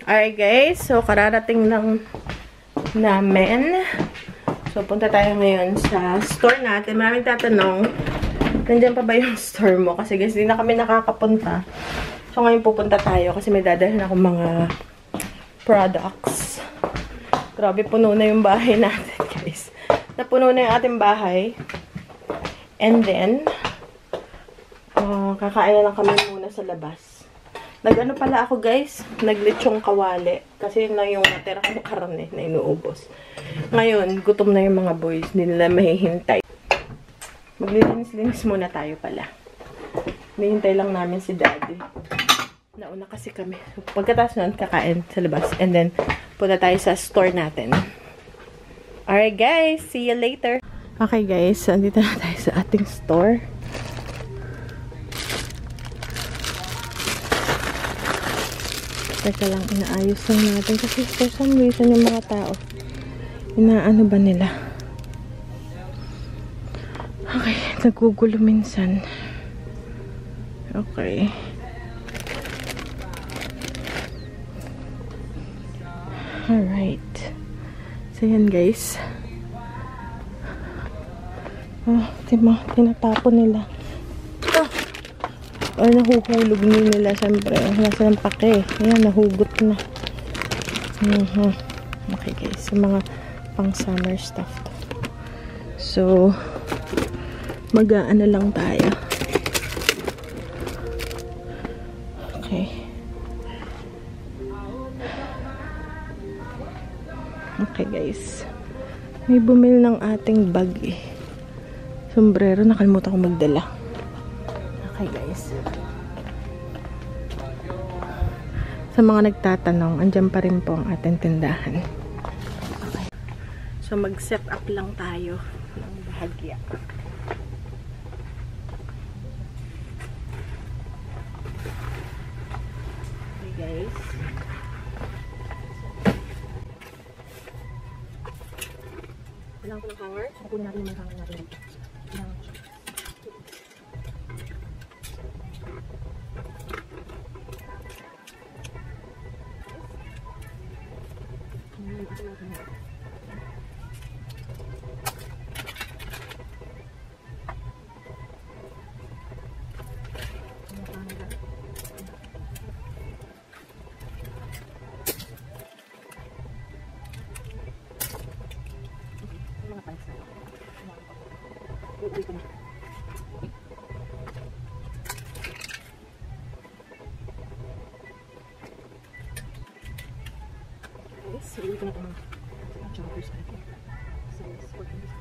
Alright guys, so kararating lang namin. So punta tayo ngayon sa store natin. Maraming tatanong, nandiyan pa ba yung store mo? Kasi guys, hindi na kami nakakapunta. So ngayon pupunta tayo kasi may dadalhin ako mga products. Grabe, puno na yung bahay natin guys. Napuno na yung ating bahay. And then, kakain na lang kami muna sa labas. Nag-ano pala ako guys, naglitsong kawali. Kasi yun lang yung natira kong karne na inuubos. Ngayon, gutom na yung mga boys. Hindi nila mahihintay. Maglilinis-linis muna tayo pala. Hinihintay lang namin si daddy. Nauna kasi kami. Pagkatapos nun, kakain sa labas. And then, punta tayo sa store natin. Alright guys, see you later. Okay guys, andito na tayo sa ating store. Teka lang, inaayos lang natin kasi for some reason yung mga tao inaano ba nila. Okay, nagugulo minsan. Okay. Alright. So yan guys. Oh, diba? Tinatapon nila. Ay, nahuhulog nila, syempre. Nasa ng pake. Ayan, nahugot na. Okay, guys. So, mga pang-summer stuff to. So, mag-ano lang tayo. Okay. Okay, guys. May bumili ng ating bag eh. Sombrero, nakalimutan ko magdala. Okay guys. Sa mga nagtatanong, andyan pa rin po ang ating tindahan. Okay. So mag-set up lang tayo ng bahagya. Okay guys. Kailangan ko ng hanger. Kukunin natin yung hanger natin. So, ito na ito mga choppers natin. So, let's work on this.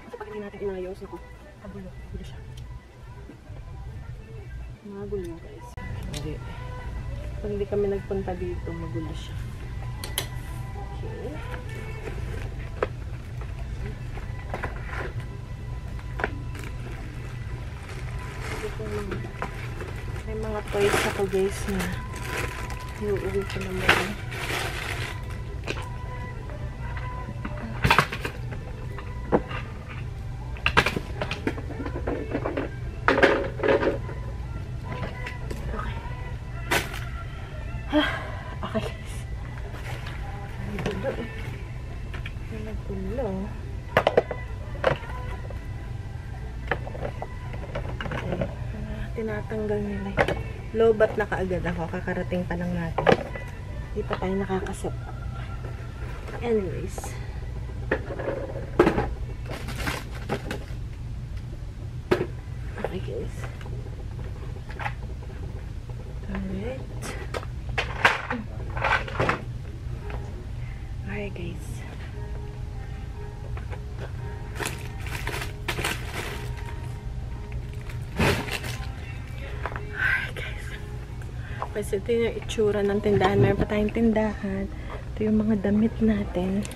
So, pag hindi natin inayos, ako, kagulo. Gulo siya. Magulo guys. Hindi. Pag hindi kami nagpunta dito, magulo siya. Okay. May mga toys ako guys na iuuwi ko naman. Okay guys. May gulo eh. May gulo. Tinatanggal nila. Lobat na kaagad ako. Kakarating pa lang natin. Hindi pa tayo nakakaset up. Anyways. Okay guys. Alright. Alright guys. Kasi ito yung itsura ng tindahan. Mayroon pa tayong tindahan. Ito yung mga damit natin.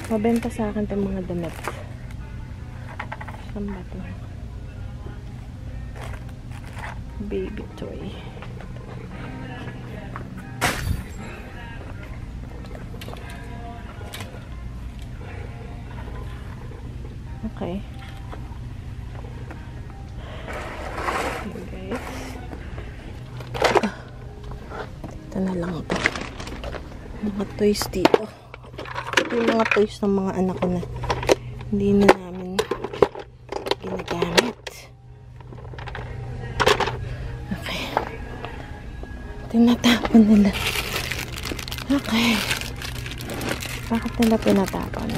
Mabenta sa akin itong mga damit. Saan ba ito? Baby toy. Okay. guys. Ito na lang ito. Mga toys dito. Ito yung mga toys ng mga anak ko na hindi na namin ginagamit. Okay. Tinatapon nila. Okay. Bakit nila pinatapon?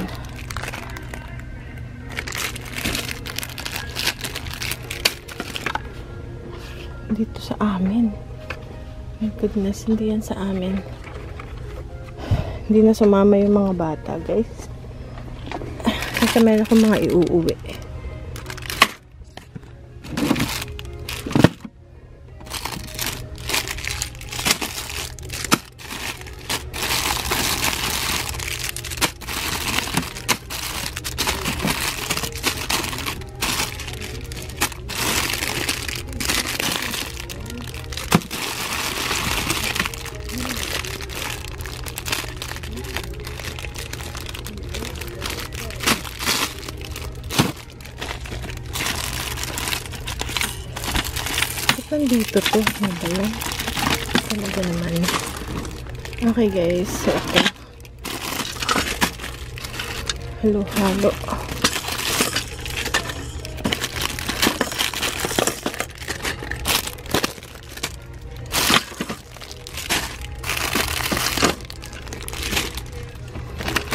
Dito sa amin. My goodness, hindi yan sa amin. Hindi na sumama yung mga bata, guys. Kasi meron akong mga iuuwi. Nandito to. Ano ba yun? Talaga naman. Okay guys. So ito. Halo-halo.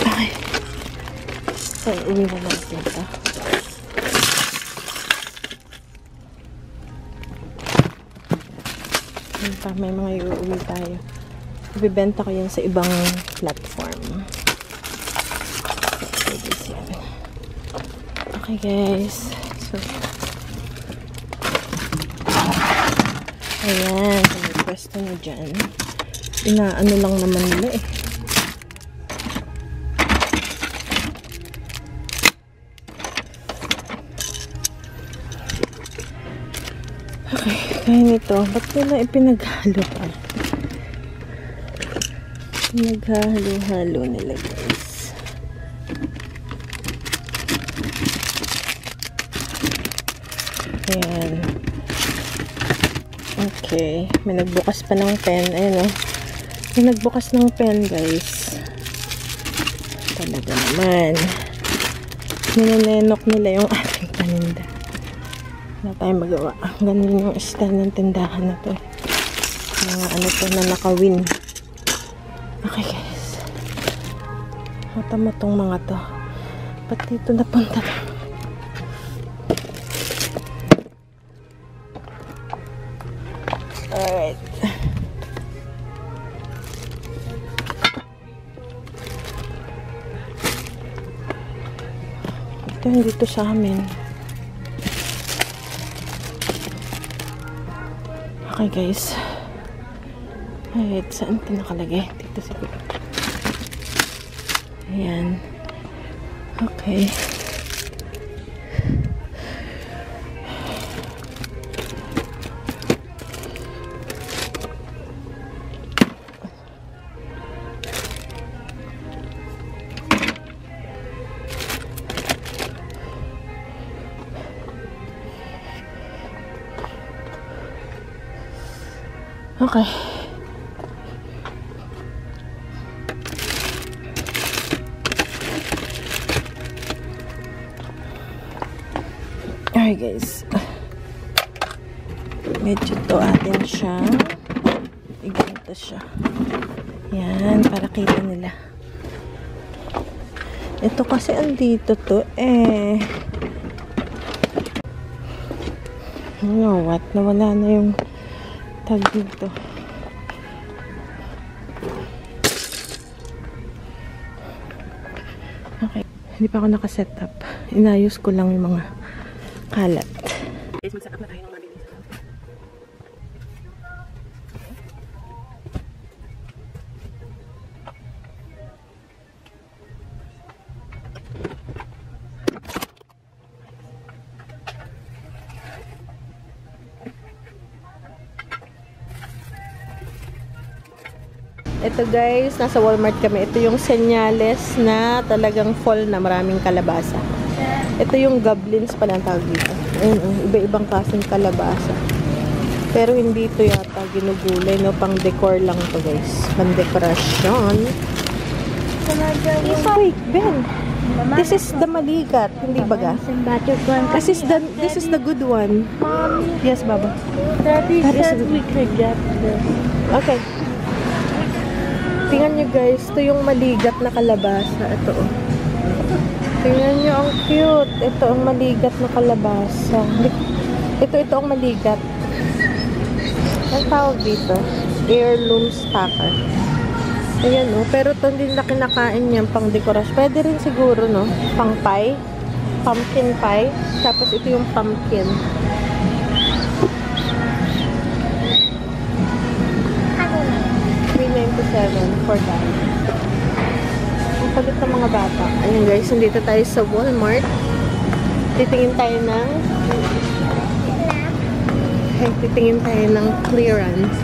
Okay. So, uwi na natin ito. May mga iuwi tayo. Ibibenta ko yan sa ibang platform. Okay guys. So, ayan. May pwesto na dyan. Inaano lang naman nila eh. Okay, kaya nito, ba't nila ipinaghalo pa? Pinaghalo-halo nila guys. Ayan. Okay, may nagbukas pa ng pen. Ayan o. May nagbukas ng pen guys. Talaga naman. Ninenok nila yung ating paninda. Wala tayong magawa. Ganun yung style ng tindahan na to. Mga ano to na nakawin. Okay guys. Mata mo tong mga to. Ba't dito napunta to? Alright. Ito hindi to sa amin. Okay guys. Alright, saan ito nakalagay? Dito siguro. Ayan. Okay. Okay. Alright guys. Medyo to atin siya. Iganto siya. Yan, para kita nila. Ito kasi andito to eh. You know what? Nawala na yung tag dito. Okay. Hindi pa ako nakaset up. Inayos ko lang yung mga kalat. Guys, mag-set up na tayo ng mabilis. Ito guys, nasa Walmart kami. Ito yung senyales na talagang fall na maraming kalabasa. Ito yung goblins pala ang tawag dito. Ayun, iba-ibang klaseng kalabasa. Pero hindi ito yata ginugulay, no? Pang decor lang to guys. Pang dekorasyon. Wait, Ben. This is the maligat, hindi ba ga? This is the good one. Yes, Baba. Daddy said we could get this. Okay. Tingnan nyo guys, ito yung maligat na kalabasa. Ito oh. Tingnan nyo, ang cute. Ito ang maligat na kalabasa. Ito ang maligat. Ang tawag dito? Heirloom stacker. Ayan oh. Pero ito hindi na kinakain yan pang dekorasyon. Pwede rin siguro no? Pang pie. Pumpkin pie. Tapos ito yung pumpkin. $3.97 for that. Ang palit ng mga bata. Ayan guys, nandito tayo sa Walmart. Titingin tayo ng clearance.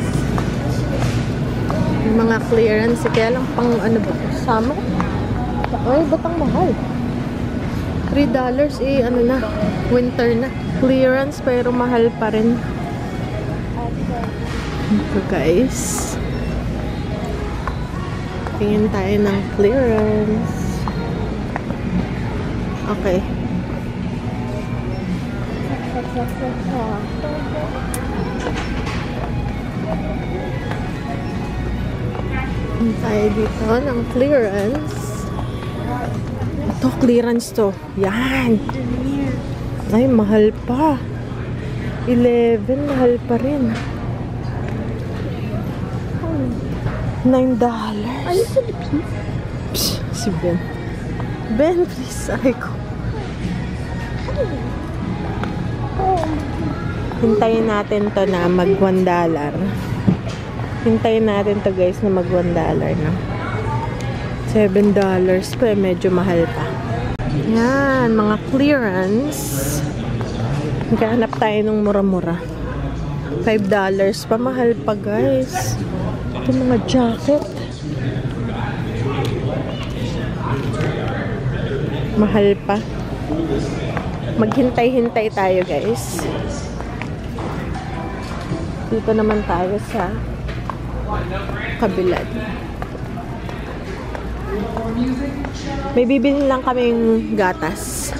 Yung mga clearance, kaya lang pang ano ba? Summer? Ay, ba't ang mahal? $3 eh, ano na, winter na. Clearance, pero mahal pa rin. Ito guys. Tingin tayo ng clearance. Okay. Tingin tayo dito ng clearance. Ito, clearance to. Yan. Ay, mahal pa. 11, mahal pa rin. $9. Are you Philippines? Psh, si Ben. Ben, please, ay ko. Hintayin natin to na mag $1. Hintayin natin to guys na mag $1 na. $7 pa eh, medyo mahal pa. Yan, mga clearance. Nagkahanap tayo ng mura-mura. $5 pa, mahal pa guys. Ito mga jacket. Mahal pa. Maghintay-hintay tayo guys. Dito naman tayo sa kabila. May bibili lang kaming gatas.